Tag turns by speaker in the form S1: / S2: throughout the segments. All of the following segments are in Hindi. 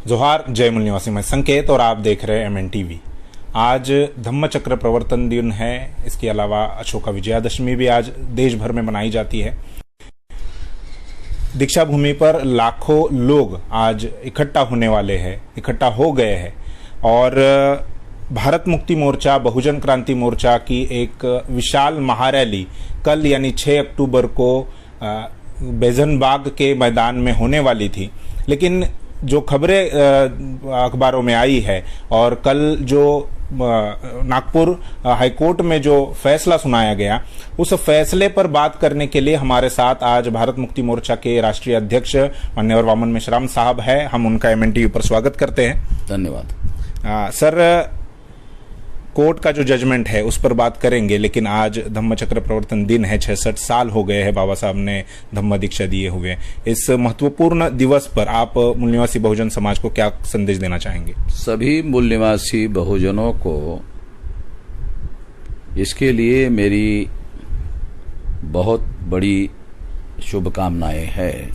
S1: जोहार, जय मूल निवासी, मैं संकेत और आप देख रहे हैं MNTV। आज धम्मचक्र प्रवर्तन दिन है। इसके अलावा अशोका विजयादशमी भी आज देश भर में मनाई जाती है। दीक्षा भूमि पर लाखों लोग आज इकट्ठा होने वाले हैं, इकट्ठा हो गए हैं और भारत मुक्ति मोर्चा, बहुजन क्रांति मोर्चा की एक विशाल महारैली कल यानी 6 अक्टूबर को बेजनबाग के मैदान में होने वाली थी। लेकिन जो खबरें अखबारों में आई है और कल जो नागपुर हाईकोर्ट में जो फैसला सुनाया गया, उस फैसले पर बात करने के लिए हमारे साथ आज भारत मुक्ति मोर्चा के राष्ट्रीय अध्यक्ष माननीय वामन मेश्राम साहब है। हम उनका MNTV पर स्वागत करते हैं।
S2: धन्यवाद।
S1: सर, कोर्ट का जो जजमेंट है उस पर बात करेंगे, लेकिन आज धम्मचक्र प्रवर्तन दिन है। 66 साल हो गए हैं बाबा साहब ने धम्म दीक्षा दिए हुए। इस महत्वपूर्ण दिवस पर आप मूल निवासी बहुजन समाज को क्या संदेश देना चाहेंगे?
S2: सभी मूल निवासी बहुजनों को इसके लिए मेरी बहुत बड़ी शुभकामनाएं हैं।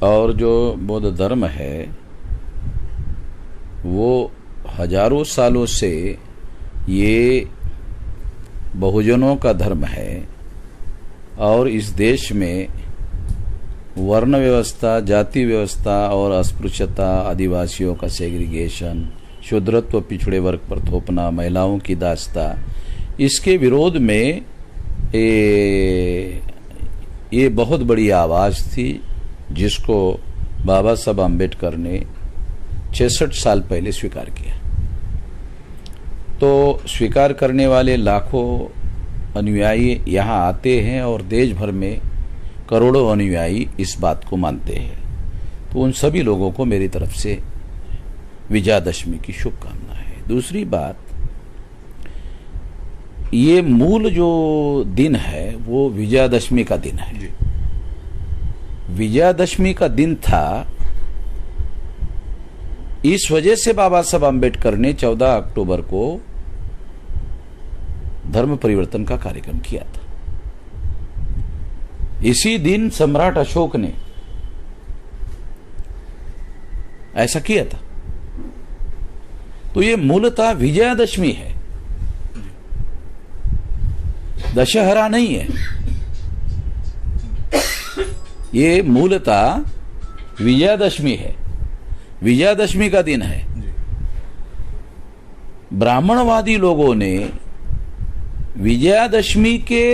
S2: और जो बौद्ध धर्म है वो हजारों सालों से ये बहुजनों का धर्म है और इस देश में वर्ण व्यवस्था, जाति व्यवस्था और अस्पृश्यता, आदिवासियों का सेग्रीगेशन, शूद्रत्व, पिछड़े वर्ग पर थोपना, महिलाओं की दास्ता, इसके विरोध में ये बहुत बड़ी आवाज थी जिसको बाबा साहब आम्बेडकर ने 66 साल पहले स्वीकार किया। तो स्वीकार करने वाले लाखों अनुयायी यहाँ आते हैं और देश भर में करोड़ों अनुयायी इस बात को मानते हैं। तो उन सभी लोगों को मेरी तरफ से विजयादशमी की शुभकामना है। दूसरी बात, ये मूल जो दिन है वो विजयादशमी का दिन है। विजयादशमी का दिन था, इस वजह से बाबा साहब आम्बेडकर ने 14 अक्टूबर को धर्म परिवर्तन का कार्यक्रम किया था। इसी दिन सम्राट अशोक ने ऐसा किया था। तो ये मूलतः विजयादशमी है, दशहरा नहीं है। ये मूलतः विजयादशमी है, विजयादशमी का दिन है। ब्राह्मणवादी लोगों ने विजयादशमी के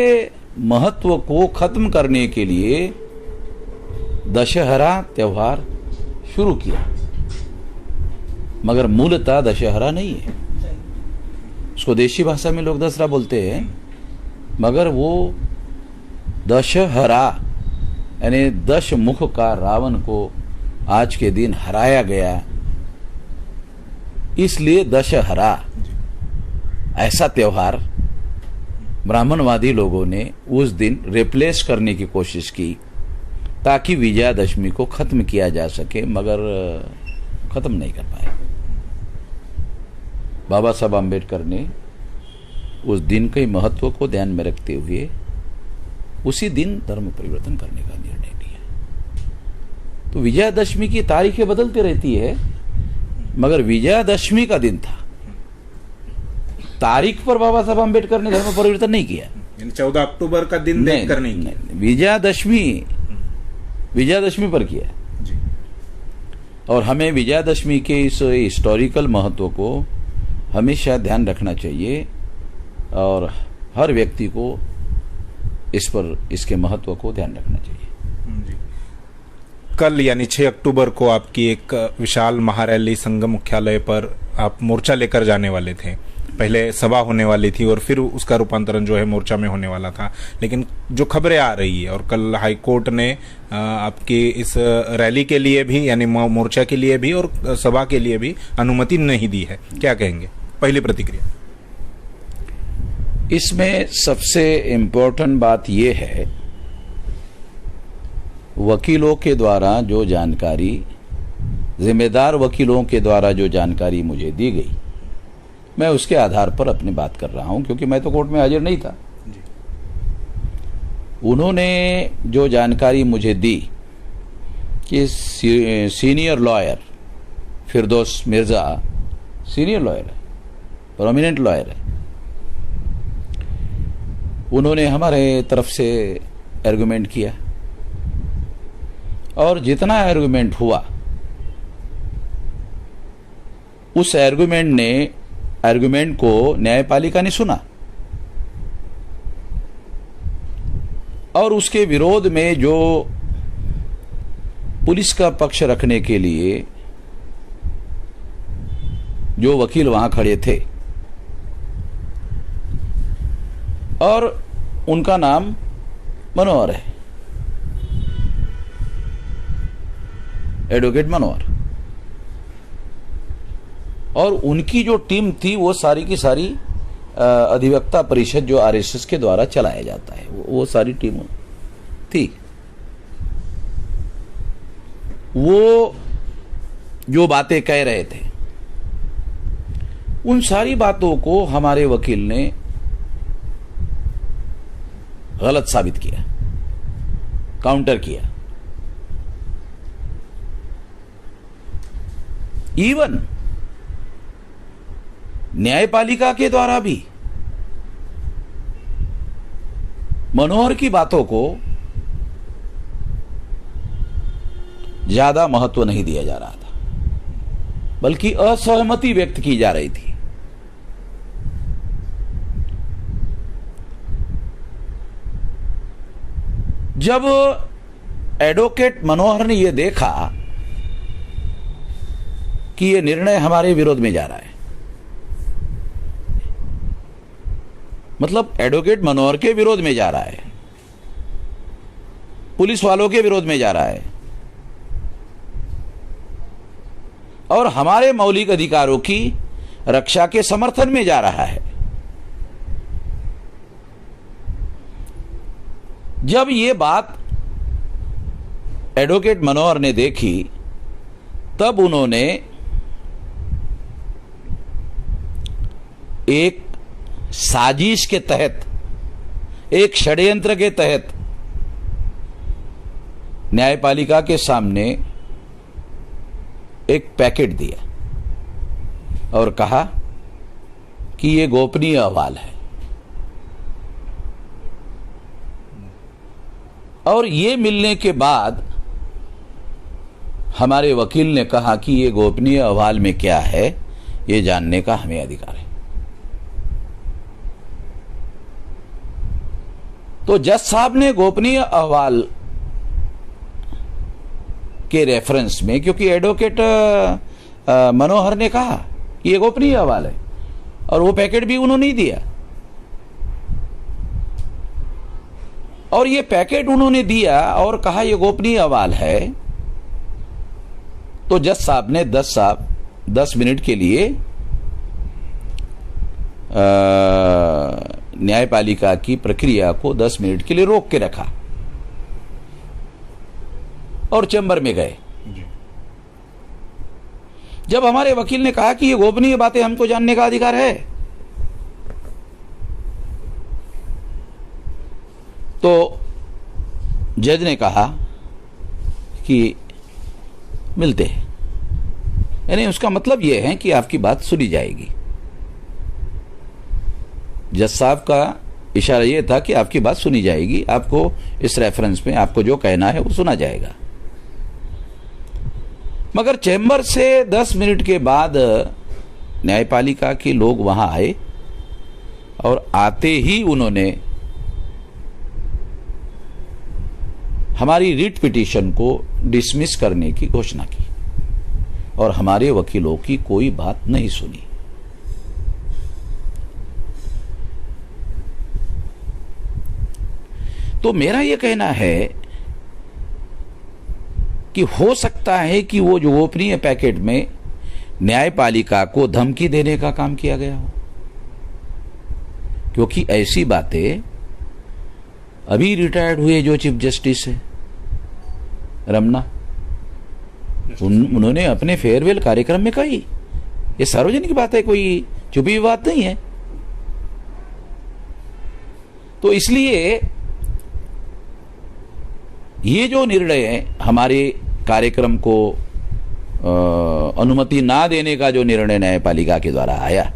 S2: महत्व को खत्म करने के लिए दशहरा त्योहार शुरू किया, मगर मूलतः दशहरा नहीं है। उसको देशी भाषा में लोग दसरा बोलते हैं, मगर वो दशहरा यानी 10 मुख का रावण को आज के दिन हराया गया, इसलिए दशहरा ऐसा त्योहार ब्राह्मणवादी लोगों ने उस दिन रिप्लेस करने की कोशिश की ताकि विजयादशमी को खत्म किया जा सके, मगर खत्म नहीं कर पाए। बाबा साहब आम्बेडकर ने उस दिन के महत्व को ध्यान में रखते हुए उसी दिन धर्म परिवर्तन करने का निर्णय लिया। तो विजयादशमी की तारीखें बदलती रहती है, मगर विजयादशमी का दिन था। तारीख पर बाबा साहब आम्बेडकर ने धर्म परिवर्तन नहीं किया।
S1: 14 अक्टूबर का दिन देखकर नहीं किया,
S2: विजयादशमी पर किया जी। और हमें विजयादशमी के इस हिस्टोरिकल महत्व को हमेशा ध्यान रखना चाहिए और हर व्यक्ति को इस पर इसके महत्व को ध्यान रखना चाहिए
S1: जी। कल यानी 6 अक्टूबर को आपकी एक विशाल महारैली संगम मुख्यालय पर आप मोर्चा लेकर जाने वाले थे। पहले सभा होने वाली थी और फिर उसका रूपांतरण जो है मोर्चा में होने वाला था, लेकिन जो खबरें आ रही है और कल हाईकोर्ट ने आपकी इस रैली के लिए भी यानी मोर्चा के लिए भी और सभा के लिए भी अनुमति नहीं दी है, क्या कहेंगे? पहली प्रतिक्रिया।
S2: इसमें सबसे इम्पोर्टेंट बात यह है, वकीलों के द्वारा जो जानकारी, जिम्मेदार वकीलों के द्वारा जो जानकारी मुझे दी गई, मैं उसके आधार पर अपनी बात कर रहा हूं, क्योंकि मैं तो कोर्ट में हाजिर नहीं था। उन्होंने जो जानकारी मुझे दी कि सीनियर लॉयर फिरदौस मिर्जा सीनियर लॉयर है, प्रोमिनेंट लॉयर है, उन्होंने हमारे तरफ से आर्गुमेंट किया और जितना आर्गुमेंट हुआ उस आर्गुमेंट को न्यायपालिका ने सुना और उसके विरोध में जो पुलिस का पक्ष रखने के लिए जो वकील वहां खड़े थे और उनका नाम मनोहर है, एडवोकेट मनोहर, और उनकी जो टीम थी वो सारी की सारी अधिवक्ता परिषद जो आरएसएस के द्वारा चलाया जाता है वो सारी टीम थी। वो जो बातें कह रहे थे उन सारी बातों को हमारे वकील ने गलत साबित किया, काउंटर किया। इवन न्यायपालिका के द्वारा भी मनोहर की बातों को ज्यादा महत्व नहीं दिया जा रहा था, बल्कि असहमति व्यक्त की जा रही थी। जब एडवोकेट मनोहर ने यह देखा कि यह निर्णय हमारे विरोध में जा रहा है, मतलब एडवोकेट मनोहर के विरोध में जा रहा है, पुलिस वालों के विरोध में जा रहा है और हमारे मौलिक अधिकारों की रक्षा के समर्थन में जा रहा है, जब ये बात एडवोकेट मनोहर ने देखी तब उन्होंने एक साजिश के तहत, एक षड्यंत्र के तहत न्यायपालिका के सामने एक पैकेट दिया और कहा कि यह गोपनीय अहवाल है और ये मिलने के बाद हमारे वकील ने कहा कि ये गोपनीय अहवाल में क्या है ये जानने का हमें अधिकार है। तो जज साहब ने गोपनीय अहवाल के रेफरेंस में, क्योंकि एडवोकेट मनोहर ने कहा कि ये गोपनीय अहवाल है और वो पैकेट भी उन्होंने दिया और ये पैकेट उन्होंने दिया और कहा ये गोपनीय अहवाल है, तो जज साहब ने 10 मिनट के लिए न्यायपालिका की प्रक्रिया को 10 मिनट के लिए रोक के रखा और चैम्बर में गए। जब हमारे वकील ने कहा कि ये गोपनीय बातें हमको जानने का अधिकार है, तो जज ने कहा कि मिलते हैं, यानी उसका मतलब यह है कि आपकी बात सुनी जाएगी। जज साहब का इशारा यह था कि आपकी बात सुनी जाएगी, आपको इस रेफरेंस में आपको जो कहना है वो सुना जाएगा। मगर चैम्बर से 10 मिनट के बाद न्यायपालिका के लोग वहां आए और आते ही उन्होंने हमारी रिट पिटीशन को डिसमिस करने की घोषणा की और हमारे वकीलों की कोई बात नहीं सुनी। तो मेरा यह कहना है कि हो सकता है कि वो जो गोपनीय पैकेट में न्यायपालिका को धमकी देने का काम किया गया हो, क्योंकि ऐसी बातें अभी रिटायर्ड हुए जो चीफ जस्टिस है रमना, उन्होंने अपने फेयरवेल कार्यक्रम में कही। ये सार्वजनिक बात है, कोई छुपी हुई बात नहीं है। तो इसलिए ये जो निर्णय हमारे कार्यक्रम को अनुमति ना देने का जो निर्णय न्यायपालिका के द्वारा आया,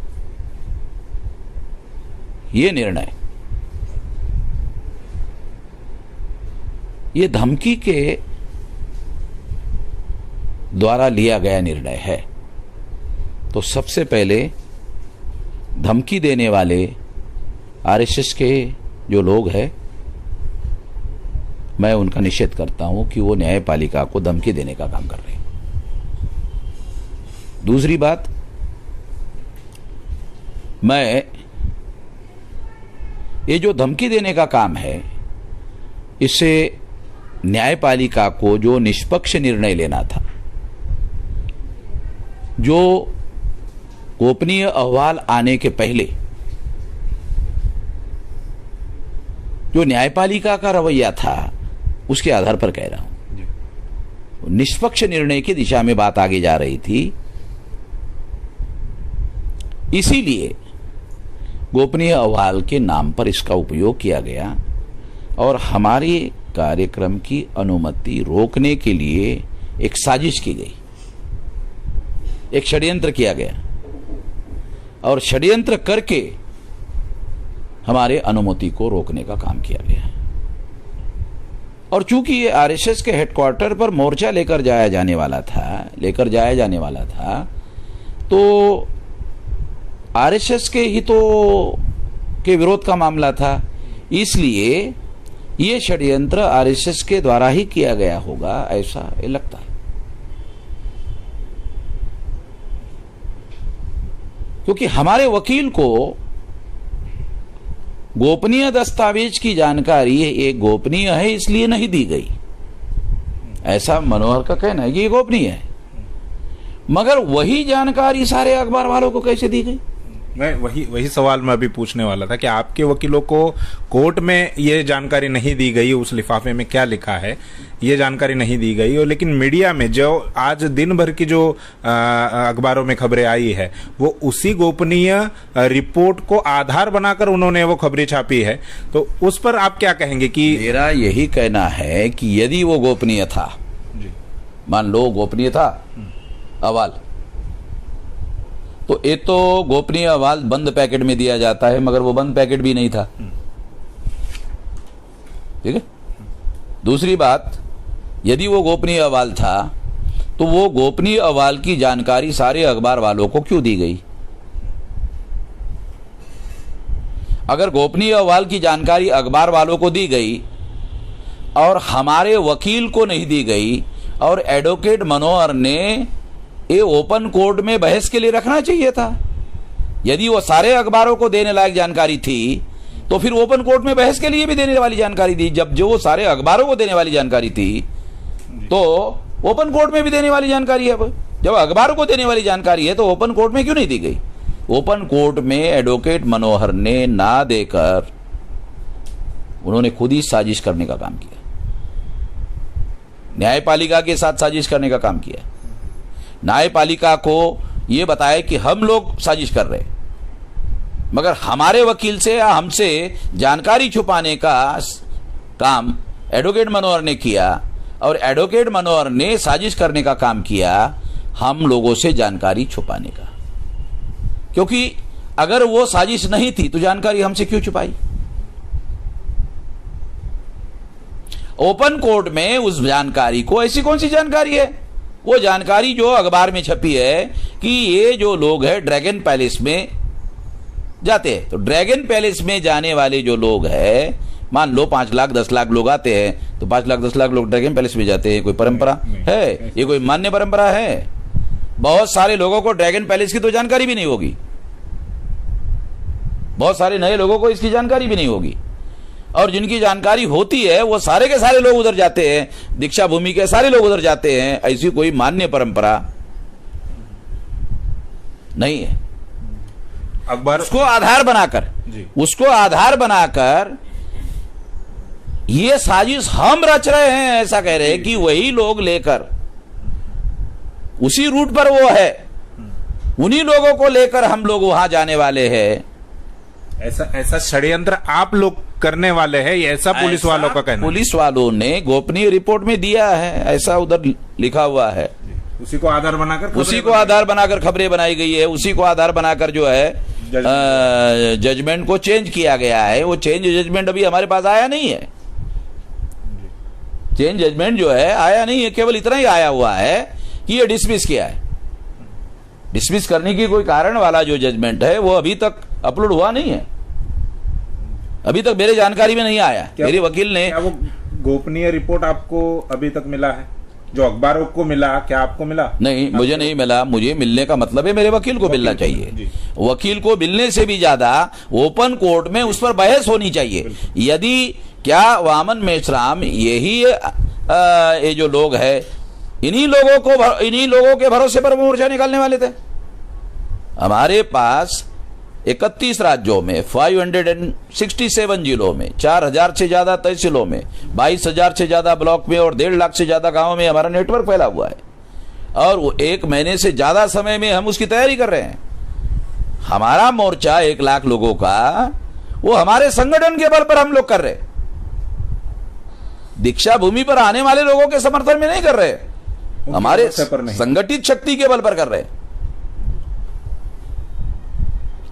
S2: ये निर्णय ये धमकी के द्वारा लिया गया निर्णय है। तो सबसे पहले धमकी देने वाले आरएसएस के जो लोग हैं, मैं उनका निषेध करता हूं कि वो न्यायपालिका को धमकी देने का काम कर रहे हैं। दूसरी बात, मैं ये जो धमकी देने का काम है, इससे न्यायपालिका को जो निष्पक्ष निर्णय लेना था, जो गोपनीय अहवाल आने के पहले जो न्यायपालिका का रवैया था, उसके आधार पर कह रहा हूं। निष्पक्ष निर्णय की दिशा में बात आगे जा रही थी, इसीलिए गोपनीय अहवाल के नाम पर इसका उपयोग किया गया और हमारे कार्यक्रम की अनुमति रोकने के लिए एक साजिश की गई, एक षड्यंत्र किया गया और षड्यंत्र करके हमारे अनुमति को रोकने का काम किया गया। और चूंकि ये आरएसएस के हेडक्वार्टर पर मोर्चा लेकर जाया जाने वाला था, तो आरएसएस के हितों के विरोध का मामला था, इसलिए ये षड्यंत्र आरएसएस के द्वारा ही किया गया होगा, ऐसा लगता है। क्योंकि हमारे वकील को गोपनीय दस्तावेज की जानकारी एक गोपनीय है इसलिए नहीं दी गई, ऐसा मनोहर का कहना है कि ये गोपनीय है, मगर वही जानकारी सारे अखबार वालों को कैसे दी गई?
S1: मैं वही सवाल मैं अभी पूछने वाला था कि आपके वकीलों को कोर्ट में ये जानकारी नहीं दी गई, उस लिफाफे में क्या लिखा है ये जानकारी नहीं दी गई, और लेकिन मीडिया में जो आज दिन भर की जो अखबारों में खबरें आई है, वो उसी गोपनीय रिपोर्ट को आधार बनाकर उन्होंने वो खबरें छापी है। तो उस पर आप क्या कहेंगे? कि
S2: मेरा यही कहना है कि यदि वो गोपनीय था, मान लो गोपनीय था अहवाल, तो ये तो गोपनीय अहवाल बंद पैकेट में दिया जाता है, मगर वो बंद पैकेट भी नहीं था, ठीक है। दूसरी बात, यदि वो गोपनीय अहवाल था तो वो गोपनीय अहवाल की जानकारी सारे अखबार वालों को क्यों दी गई? अगर गोपनीय अहवाल की जानकारी अखबार वालों को दी गई और हमारे वकील को नहीं दी गई, और एडवोकेट मनोहर ने ये ओपन कोर्ट में बहस के लिए रखना चाहिए था। यदि वो सारे अखबारों को देने लायक जानकारी थी, तो फिर ओपन कोर्ट में बहस के लिए भी देने वाली जानकारी दी। जब जो वो सारे अखबारों को देने वाली जानकारी थी, तो ओपन कोर्ट में भी देने वाली जानकारी है। जब अखबारों को देने वाली जानकारी है, तो ओपन कोर्ट में क्यों नहीं दी गई? ओपन कोर्ट में एडवोकेट मनोहर ने ना देकर उन्होंने खुद ही साजिश करने का काम किया, न्यायपालिका के साथ साजिश करने का काम किया। न्यायपालिका को यह बताया कि हम लोग साजिश कर रहे, मगर हमारे वकील से या हमसे जानकारी छुपाने का काम एडवोकेट मनोहर ने किया, और एडवोकेट मनोहर ने साजिश करने का काम किया हम लोगों से जानकारी छुपाने का। क्योंकि अगर वो साजिश नहीं थी तो जानकारी हमसे क्यों छुपाई? ओपन कोर्ट में उस जानकारी को, ऐसी कौन सी जानकारी है? वो जानकारी जो अखबार में छपी है कि ये जो लोग हैं ड्रैगन पैलेस में जाते हैं, तो ड्रैगन पैलेस में जाने वाले जो लोग हैं, मान लो 5 लाख 10 लाख लोग आते हैं, तो 5 लाख 10 लाख लोग ड्रैगन पैलेस में जाते हैं। कोई परंपरा है? ये कोई मान्य परंपरा है? बहुत सारे लोगों को ड्रैगन पैलेस की तो जानकारी भी नहीं होगी, बहुत सारे नए लोगों को इसकी जानकारी भी नहीं होगी, और जिनकी जानकारी होती है वो सारे के सारे लोग उधर जाते हैं, दीक्षा भूमि के सारे लोग उधर जाते हैं। ऐसी कोई मान्य परंपरा नहीं है।
S1: अखबार
S2: उसको आधार बनाकर ये साजिश हम रच रहे हैं, ऐसा कह रहे हैं कि वही लोग लेकर उसी रूट पर वो है, उन्हीं लोगों को लेकर हम लोग वहां जाने वाले हैं।
S1: ऐसा षड्यंत्र आप लोग करने वाले हैं, ये ऐसा पुलिस वालों का कहना है?
S2: पुलिस वालों ने गोपनीय रिपोर्ट में दिया है, ऐसा उधर लिखा हुआ है।
S1: उसी को आधार बनाकर
S2: खबरें बनाई गई है, उसी को आधार बनाकर जो है जजमेंट को चेंज किया गया है। वो चेंज जजमेंट अभी हमारे पास आया नहीं है। चेंज जजमेंट जो है आया नहीं है, केवल इतना ही आया हुआ है कि ये डिसमिस किया है। डिसमिस करने की कोई कारण वाला जो जजमेंट है वो अभी तक अपलोड हुआ नहीं है, अभी तक मेरे जानकारी में नहीं आया। मेरे वकील ने
S1: वो गोपनीय रिपोर्ट आपको अभी तक मिला है? जो अखबारों को मिला, क्या आपको मिला?
S2: नहीं, मुझे नहीं मिला। मुझे मिलने का मतलब है मेरे वकील को मिलना चाहिए। वकील को मिलने से भी ज्यादा ओपन कोर्ट में उस पर बहस होनी चाहिए। यदि क्या वामन मेश्राम यही ये जो लोग है, इन्हीं लोगों के भरोसे पर मोर्चा निकालने वाले थे? हमारे पास 31 राज्यों में 567 जिलों में 4000 से ज्यादा तहसीलों में 22,000 से ज्यादा ब्लॉक में और 1.5 लाख से ज्यादा गांवों में हमारा नेटवर्क फैला हुआ है। और वो 1 महीने से ज्यादा समय में हम उसकी तैयारी कर रहे हैं। हमारा मोर्चा 1 लाख लोगों का, वो हमारे संगठन के बल पर हम लोग कर रहे हैं। दीक्षा भूमि पर आने वाले लोगों के समर्थन में नहीं कर रहे, हमारे संगठित शक्ति के बल पर कर रहे हैं।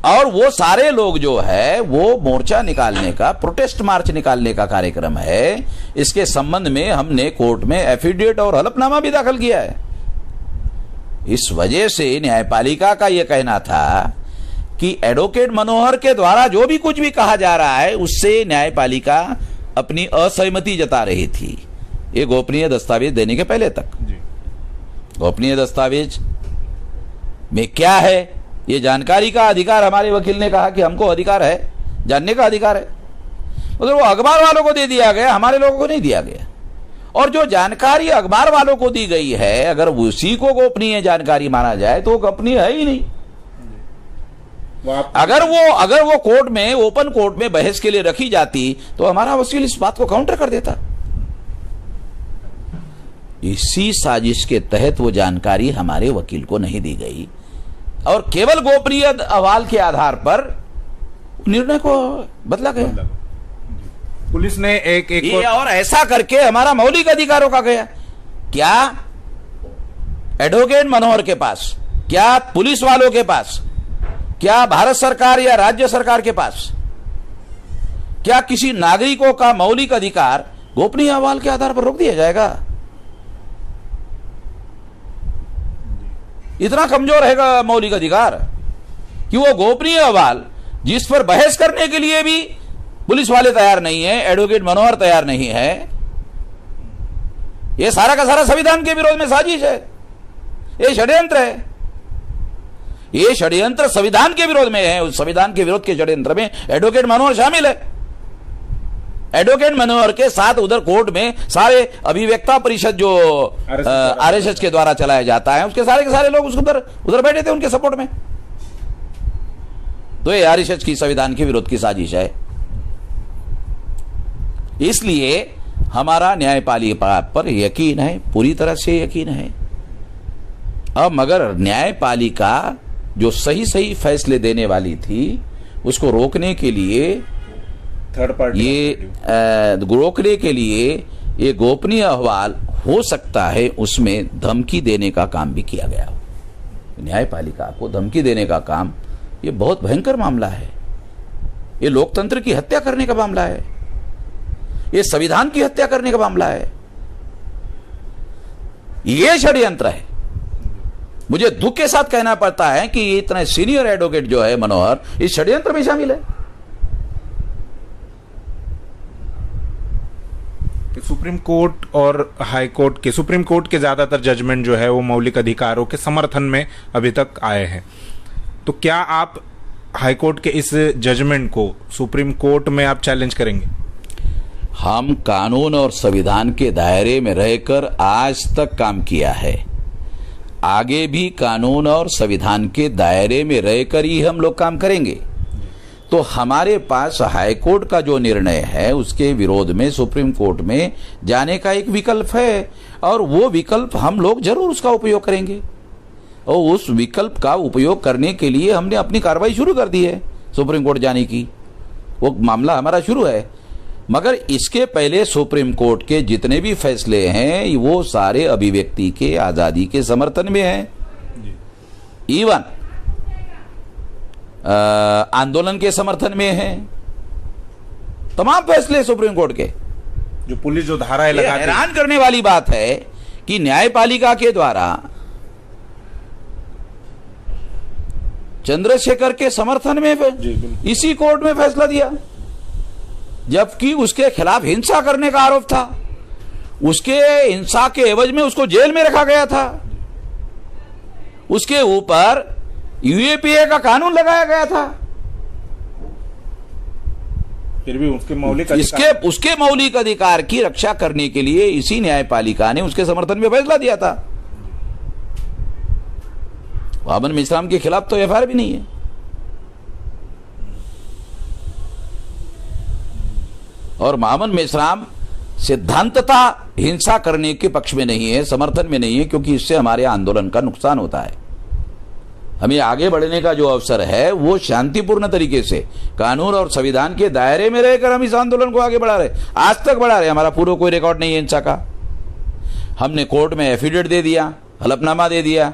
S2: और वो सारे लोग जो है वो मोर्चा निकालने का, प्रोटेस्ट मार्च निकालने का कार्यक्रम है। इसके संबंध में हमने कोर्ट में एफिडेविट और हलफनामा भी दाखिल किया है। इस वजह से न्यायपालिका का यह कहना था कि एडवोकेट मनोहर के द्वारा जो भी कुछ भी कहा जा रहा है उससे न्यायपालिका अपनी असहमति जता रही थी। ये गोपनीय दस्तावेज देने के पहले तक गोपनीय दस्तावेज में क्या है, ये जानकारी का अधिकार हमारे वकील ने कहा कि हमको अधिकार है, जानने का अधिकार है। मतलब वो अखबार वालों को दे दिया गया, हमारे लोगों को नहीं दिया गया। और जो जानकारी अखबार वालों को दी गई है, अगर उसी को गोपनीय जानकारी माना जाए तो वो गोपनीय है ही नहीं। अगर वो कोर्ट में, ओपन कोर्ट में बहस के लिए रखी जाती तो हमारा वकील इस बात को काउंटर कर देता। इसी साजिश के तहत वो जानकारी हमारे वकील को नहीं दी गई और केवल गोपनीय अहवाल के आधार पर निर्णय को बदला गया।
S1: पुलिस ने एक
S2: और ऐसा करके हमारा मौलिक अधिकारों का गया। क्या एडवोकेट मनोहर के पास, क्या पुलिस वालों के पास, क्या भारत सरकार या राज्य सरकार के पास, क्या किसी नागरिकों का मौलिक अधिकार गोपनीय अहवाल के आधार पर रोक दिया जाएगा? इतना कमजोर है मौलिक अधिकार कि वो गोपनीय अहवाल जिस पर बहस करने के लिए भी पुलिस वाले तैयार नहीं है, एडवोकेट मनोहर तैयार नहीं है। ये सारा का सारा संविधान के विरोध में साजिश है, ये षड्यंत्र है। ये षड्यंत्र संविधान के विरोध में है। उस संविधान के विरोध के षड्यंत्र में एडवोकेट मनोहर शामिल है। एडवोकेट मनोहर के साथ उधर कोर्ट में सारे अभिव्यक्ता परिषद जो आरएसएस के द्वारा चलाया जाता है, उसके सारे के सारे लोग उधर बैठे थे उनके सपोर्ट में। तो ये आरएसएस की संविधान के विरोध की साजिश है। इसलिए हमारा न्यायपालिका पर यकीन है, पूरी तरह से यकीन है। अब मगर न्यायपालिका जो सही फैसले देने वाली थी उसको रोकने के लिए,
S1: थर्ड पार्टी
S2: रोकने के लिए ये गोपनीय अहवाल हो सकता है उसमें धमकी देने का काम भी किया गया। न्यायपालिका को धमकी देने का काम, ये बहुत भयंकर मामला है। ये लोकतंत्र की हत्या करने का मामला है, ये संविधान की हत्या करने का मामला है, ये षड्यंत्र है। मुझे दुख के साथ कहना पड़ता है कि इतना सीनियर एडवोकेट जो है मनोहर इस षड्यंत्र में शामिल है।
S1: सुप्रीम कोर्ट और हाई कोर्ट के, सुप्रीम कोर्ट के ज्यादातर जजमेंट जो है वो मौलिक अधिकारों के समर्थन में अभी तक आए हैं। तो क्या आप हाई कोर्ट के इस जजमेंट को सुप्रीम कोर्ट में आप चैलेंज करेंगे?
S2: हम कानून और संविधान के दायरे में रहकर आज तक काम किया है, आगे भी कानून और संविधान के दायरे में रहकर ही हम लोग काम करेंगे। तो हमारे पास हाई कोर्ट का जो निर्णय है उसके विरोध में सुप्रीम कोर्ट में जाने का एक विकल्प है और वो विकल्प हम लोग जरूर उसका उपयोग करेंगे। और उस विकल्प का उपयोग करने के लिए हमने अपनी कार्रवाई शुरू कर दी है सुप्रीम कोर्ट जाने की। वो मामला हमारा शुरू है। मगर इसके पहले सुप्रीम कोर्ट के जितने भी फैसले हैं वो सारे अभिव्यक्ति के आजादी के समर्थन में हैं। इवन आंदोलन के समर्थन में हैं। तमाम फैसले सुप्रीम कोर्ट के।
S1: जो पुलिस जो धाराएं लगाती,
S2: हैरान करने वाली बात है कि न्यायपालिका के द्वारा चंद्रशेखर के समर्थन में इसी कोर्ट में फैसला दिया, जबकि उसके खिलाफ हिंसा करने का आरोप था। उसके हिंसा के एवज में उसको जेल में रखा गया था। उसके ऊपर यूएपीए का कानून लगाया गया था।
S1: फिर भी
S2: उसके मौलिक अधिकार की रक्षा करने के लिए इसी न्यायपालिका ने उसके समर्थन में फैसला दिया था। वामन मेश्राम के खिलाफ तो एफआईआर भी नहीं है। और वामन मेश्राम सिद्धांतता हिंसा करने के पक्ष में नहीं है, समर्थन में नहीं है, क्योंकि इससे हमारे आंदोलन का नुकसान होता है। हमें आगे बढ़ने का जो अवसर है वो शांतिपूर्ण तरीके से कानून और संविधान के दायरे में रहकर हम इस आंदोलन को आगे बढ़ा रहे, आज तक बढ़ा रहे। हमारा पूरा कोई रिकॉर्ड नहीं है हिंसा का। हमने कोर्ट में एफिडेविट दे दिया, हलफनामा दे दिया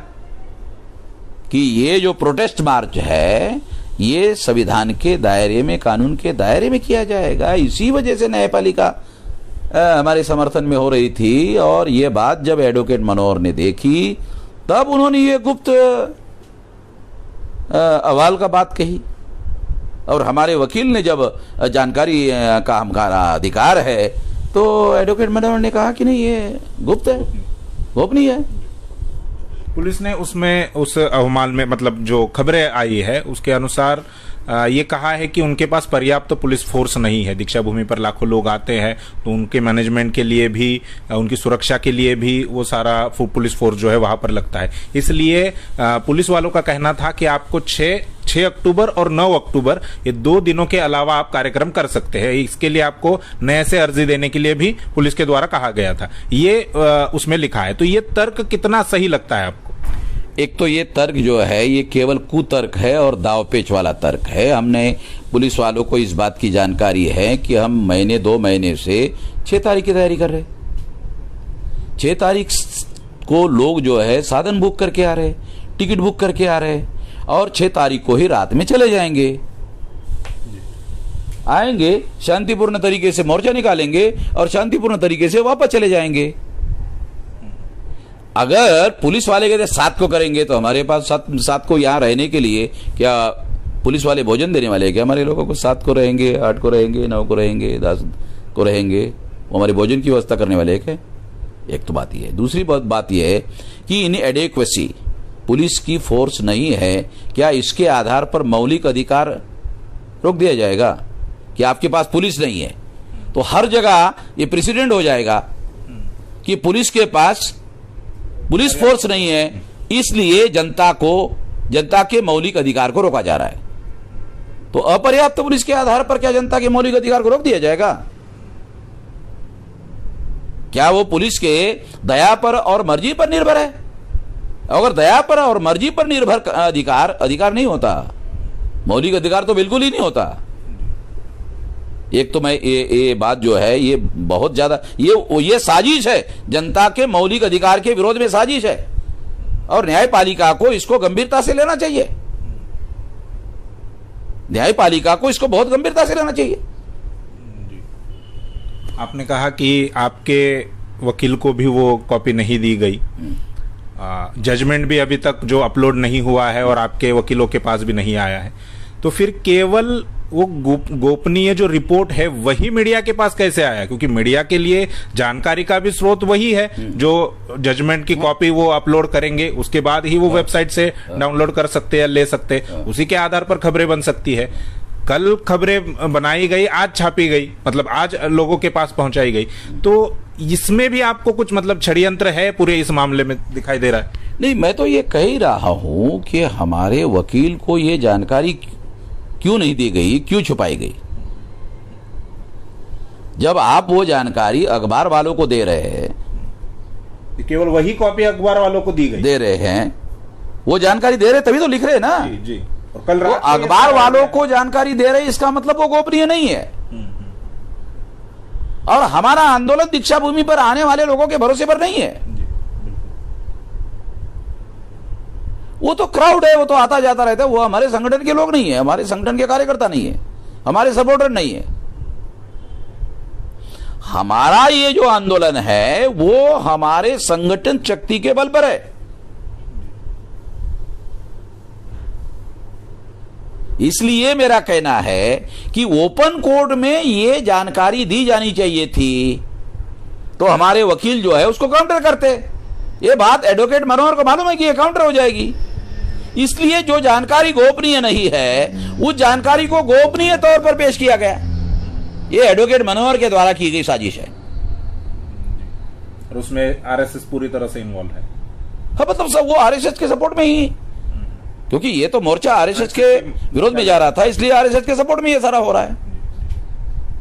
S2: कि ये जो प्रोटेस्ट मार्च है ये संविधान के दायरे में, कानून के दायरे में किया जाएगा। इसी वजह से न्यायपालिका हमारे समर्थन में हो रही थी। और ये बात जब एडवोकेट मनोहर ने देखी तब उन्होंने ये गुप्त अहवाल का बात कही। और हमारे वकील ने जब जानकारी का हमारा अधिकार है तो एडवोकेट मनोहर ने कहा कि नहीं ये गुप्त है, गोपनीय है।
S1: पुलिस ने उसमें उस अहवाल में मतलब जो खबरें आई है उसके अनुसार ये कहा है कि उनके पास पर्याप्त तो पुलिस फोर्स नहीं है। दीक्षा भूमि पर लाखों लोग आते हैं तो उनके मैनेजमेंट के लिए भी, उनकी सुरक्षा के लिए भी वो सारा पुलिस फोर्स जो है वहां पर लगता है। इसलिए पुलिस वालों का कहना था कि आपको 6 अक्टूबर और 9 अक्टूबर ये 2 दिनों के अलावा आप कार्यक्रम कर सकते हैं। इसके लिए आपको नए से अर्जी देने के लिए भी पुलिस के द्वारा कहा गया था, ये उसमें लिखा है। तो ये तर्क कितना सही लगता है आपको?
S2: एक तो ये तर्क जो है ये केवल कुतर्क है और दावपेच वाला तर्क है। हमने पुलिस वालों को इस बात की जानकारी है कि हम 2 महीने से 6 तारीख की तैयारी कर रहे। 6 तारीख को लोग जो है साधन बुक करके आ रहे, टिकट बुक करके आ रहे और 6 तारीख को ही रात में चले जाएंगे। आएंगे, शांतिपूर्ण तरीके से मोर्चा निकालेंगे और शांतिपूर्ण तरीके से वापस चले जाएंगे। अगर पुलिस वाले कहते 7 को करेंगे तो हमारे पास 7 को यहाँ रहने के लिए क्या पुलिस वाले भोजन देने वाले हैं क्या? हमारे लोगों को 7 को रहेंगे, 8 को रहेंगे, 9 को रहेंगे, 10 को रहेंगे, वो हमारे भोजन की व्यवस्था करने वाले हैं क्या? एक तो बात ये है। दूसरी बात यह है कि इन एडेक्वेसी पुलिस की फोर्स नहीं है, क्या इसके आधार पर मौलिक अधिकार रोक दिया जाएगा कि आपके पास पुलिस नहीं है? तो हर जगह ये प्रेसिडेंट हो जाएगा कि पुलिस के पास पुलिस फोर्स नहीं है, इसलिए जनता के मौलिक अधिकार को रोका जा रहा है। तो अपर्याप्त पुलिस के आधार पर क्या जनता के मौलिक अधिकार को रोक दिया जाएगा? क्या वो पुलिस के दया पर और मर्जी पर निर्भर है? अगर दया पर और मर्जी पर निर्भर अधिकार नहीं होता, मौलिक अधिकार तो बिल्कुल ही नहीं होता। एक तो मैं ये बात जो है ये बहुत ज्यादा ये साजिश है, जनता के मौलिक अधिकार के विरोध में साजिश है और न्यायपालिका को इसको गंभीरता से लेना चाहिए। न्यायपालिका को इसको बहुत गंभीरता से लेना चाहिए।
S1: आपने कहा कि आपके वकील को भी वो कॉपी नहीं दी गई, जजमेंट भी अभी तक जो अपलोड नहीं हुआ है और आपके वकीलों के पास भी नहीं आया है, तो फिर केवल वो गोपनीय जो रिपोर्ट है वही मीडिया के पास कैसे आया? क्योंकि मीडिया के लिए जानकारी का भी स्रोत वही है, जो जजमेंट की कॉपी वो अपलोड करेंगे उसके बाद ही वो वेबसाइट से डाउनलोड कर सकते हैं, ले सकते हैं, उसी के आधार पर खबरें बन सकती है। कल खबरें बनाई गई, आज छापी गई, मतलब आज लोगों के पास पहुंचाई गई, तो इसमें भी आपको कुछ मतलब षड्यंत्र है पूरे इस मामले में दिखाई दे रहा है?
S2: नहीं, मैं तो ये कह ही रहा हूं कि हमारे वकील को ये जानकारी क्यों नहीं दी गई, क्यों छुपाई गई? जब आप वो जानकारी अखबार वालों को दे रहे हैं,
S1: केवल वही कॉपी अखबार वालों को दी गई,
S2: दे रहे हैं, वो जानकारी दे रहे तभी तो लिख रहे हैं ना
S1: जी। और कल
S2: तो
S1: रात को ये
S2: अखबार
S1: सारा
S2: वालों
S1: है।
S2: को जानकारी दे रहे इसका मतलब वो गोपनीय नहीं है। और हमारा आंदोलन दीक्षा भूमि पर आने वाले लोगों के भरोसे पर नहीं है।
S1: जी, बिल्कुल।
S2: वो तो क्राउड है, वो तो आता जाता रहता है, वो हमारे संगठन के लोग नहीं है, हमारे संगठन के कार्यकर्ता नहीं है, हमारे सपोर्टर नहीं है। हमारा ये जो आंदोलन है वो हमारे संगठन शक्ति के बल पर है। इसलिए मेरा कहना है कि ओपन कोर्ट में ये जानकारी दी जानी चाहिए थी, तो हमारे वकील जो है उसको काउंटर करते। ये बात एडवोकेट मनोहर को मालूम है कि ये काउंटर हो जाएगी, इसलिए जो जानकारी गोपनीय नहीं है उस जानकारी को गोपनीय तौर पर पेश किया गया। ये एडवोकेट मनोहर के द्वारा की गई साजिश है।
S1: और उसमें आरएसएस पूरी तरह से इन्वॉल्व है।
S2: हाँ, मतलब सब वो आरएसएस के सपोर्ट में ही, क्योंकि ये तो मोर्चा आरएसएस के विरोध में जा रहा था, इसलिए आरएसएस के सपोर्ट में ये सारा हो रहा है।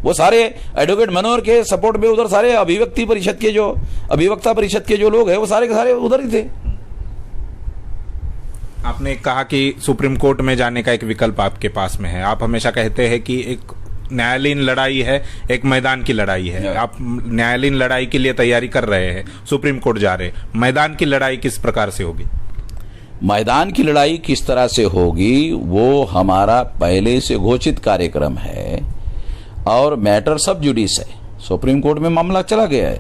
S2: वो सारे एडवोकेट मनोहर के सपोर्ट में उधर सारे अभिवक्ता परिषद के जो लोग हैं वो सारे के सारे उधर ही थे।
S1: आपने कहा कि सुप्रीम कोर्ट में जाने का एक विकल्प आपके पास में है। आप हमेशा कहते हैं कि एक न्यायालयीन लड़ाई है, एक मैदान की लड़ाई है। आप न्यायालयीन लड़ाई के लिए तैयारी कर रहे हैं, सुप्रीम कोर्ट जा रहे हैं। मैदान की लड़ाई किस प्रकार से होगी?
S2: मैदान की लड़ाई किस तरह से होगी वो हमारा पहले से घोषित कार्यक्रम है और मैटर सब जुडिस है। सुप्रीम कोर्ट में मामला चला गया है,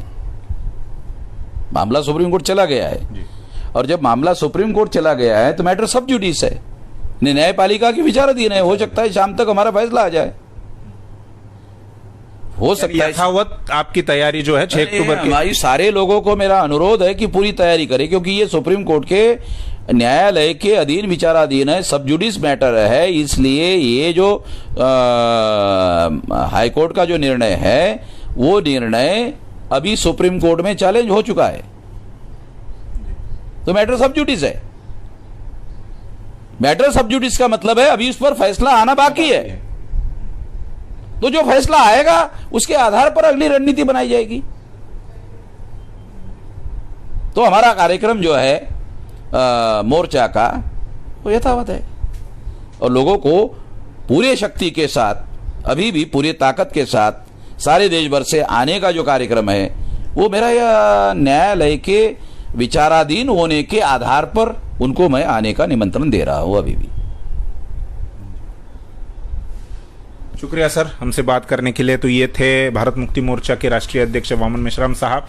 S2: मामला सुप्रीम कोर्ट चला गया है
S1: जी।
S2: और जब मामला सुप्रीम कोर्ट चला गया है तो मैटर सब जुडिस है, न्यायपालिका की विचाराधीन है। हो सकता है शाम तक हमारा फैसला आ जाए, हो सकता है।
S1: यथावत आपकी तैयारी जो है 6 अक्टूबर की।
S2: हमारी सारे लोगों को मेरा अनुरोध है कि पूरी तैयारी करें, क्योंकि ये सुप्रीम कोर्ट के न्यायालय के अधीन विचाराधीन है, सब जुडिस मैटर है। इसलिए ये जो हाई कोर्ट का जो निर्णय है वो निर्णय अभी सुप्रीम कोर्ट में चैलेंज हो चुका है, तो मैटर सब जुडिस है। मैटर सब जुडिस का मतलब है अभी उस पर फैसला आना बाकी है, तो जो फैसला आएगा उसके आधार पर अगली रणनीति बनाई जाएगी। तो हमारा कार्यक्रम जो है मोर्चा का वो यथावत है और लोगों को पूरे शक्ति के साथ, अभी भी पूरी ताकत के साथ सारे देश भर से आने का जो कार्यक्रम है वो मेरा यह न्यायालय के विचाराधीन होने के आधार पर उनको मैं आने का निमंत्रण दे रहा हूं अभी भी।
S1: शुक्रिया सर हमसे बात करने के लिए। तो ये थे भारत मुक्ति मोर्चा के राष्ट्रीय अध्यक्ष वामन मेश्राम साहब।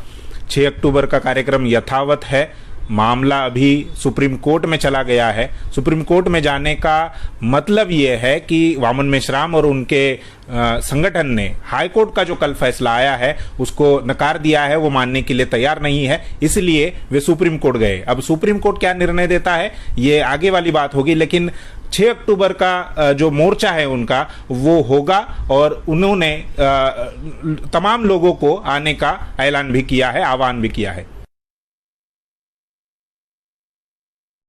S1: 6 अक्टूबर का कार्यक्रम यथावत है। मामला अभी सुप्रीम कोर्ट में चला गया है। सुप्रीम कोर्ट में जाने का मतलब ये है कि वामन मेश्राम और उनके संगठन ने हाई कोर्ट का जो कल फैसला आया है उसको नकार दिया है, वो मानने के लिए तैयार नहीं है, इसलिए वे सुप्रीम कोर्ट गए। अब सुप्रीम कोर्ट क्या निर्णय देता है ये आगे वाली बात होगी, लेकिन 6 अक्टूबर का जो मोर्चा है उनका वो होगा और उन्होंने तमाम लोगों को आने का ऐलान भी किया है, आह्वान भी किया है।